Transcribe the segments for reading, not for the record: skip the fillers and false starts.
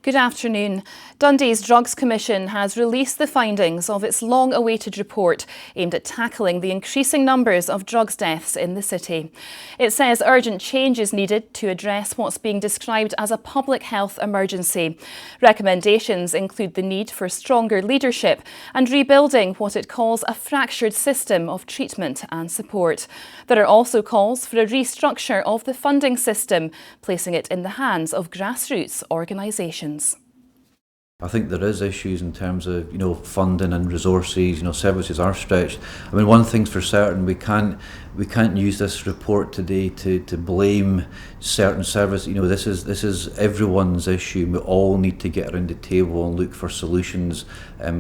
Good afternoon. Dundee's Drugs Commission has released the findings of its long-awaited report aimed at tackling the increasing numbers of drugs deaths in the city. It says urgent change is needed to address what's being described as a public health emergency. Recommendations include the need for stronger leadership and rebuilding what it calls a fractured system of treatment and support. There are also calls for a restructure of the funding system, placing it in the hands of grassroots organisations. I think there is issues in terms of funding and resources. Services are stretched. I mean, one thing's for certain: we can't use this report today to blame certain services. This is everyone's issue. We all need to get around the table and look for solutions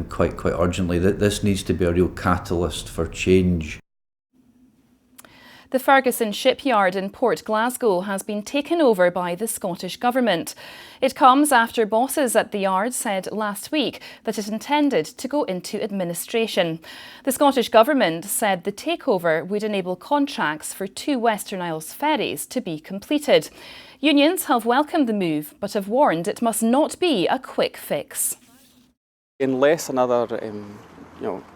quite urgently. This needs to be a real catalyst for change. The Ferguson shipyard in Port Glasgow has been taken over by the Scottish Government. It comes after bosses at the yard said last week that it intended to go into administration. The Scottish Government said the takeover would enable contracts for 2 Western Isles ferries to be completed. Unions have welcomed the move but have warned it must not be a quick fix. Unless another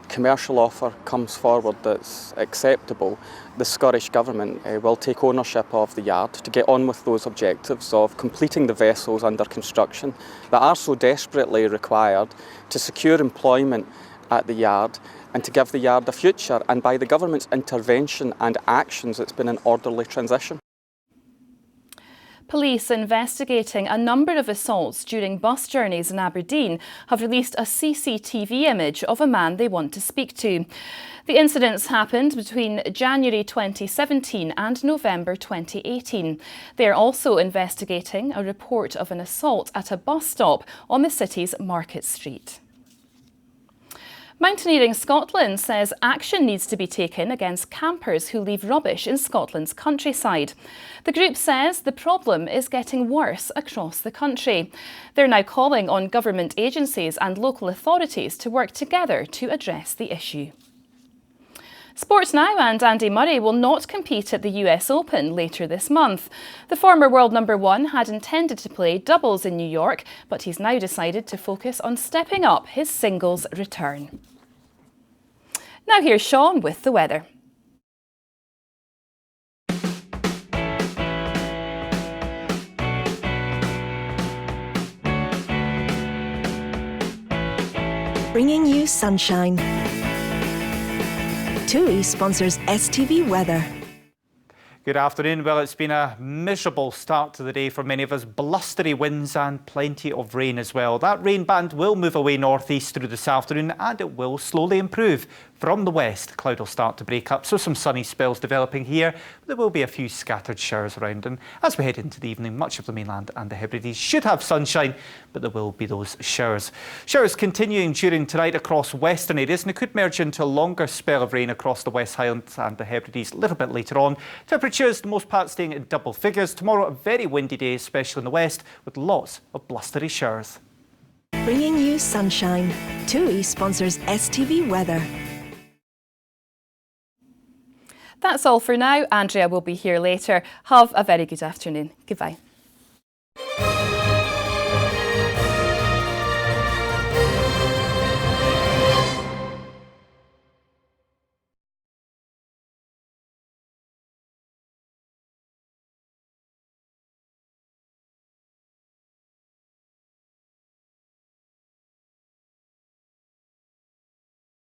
commercial offer comes forward that's acceptable, the Scottish Government will take ownership of the yard to get on with those objectives of completing the vessels under construction that are so desperately required to secure employment at the yard and to give the yard a future. And by the Government's intervention and actions, it's been an orderly transition. Police investigating a number of assaults during bus journeys in Aberdeen have released a CCTV image of a man they want to speak to. The incidents happened between January 2017 and November 2018. They are also investigating a report of an assault at a bus stop on the city's Market Street. Mountaineering Scotland says action needs to be taken against campers who leave rubbish in Scotland's countryside. The group says the problem is getting worse across the country. They're now calling on government agencies and local authorities to work together to address the issue. Sports now, and Andy Murray will not compete at the US Open later this month. The former world #1 had intended to play doubles in New York, but he's now decided to focus on stepping up his singles return. Now here's Sean with the weather. Bringing you sunshine. TUI sponsors STV weather. Good afternoon. Well, it's been a miserable start to the day for many of us. Blustery winds and plenty of rain as well. That rain band will move away northeast through this afternoon and it will slowly improve. From the west, cloud will start to break up, so some sunny spells developing here. But there will be a few scattered showers around, and as we head into the evening, much of the mainland and the Hebrides should have sunshine, but there will be those showers. Showers continuing during tonight across western areas, and it could merge into a longer spell of rain across the West Highlands and the Hebrides a little bit later on. Temperatures, the most part staying at double figures. Tomorrow, a very windy day, especially in the west, with lots of blustery showers. Bringing you sunshine. TUI sponsors STV weather. That's all for now. Andrea will be here later. Have a very good afternoon. Goodbye.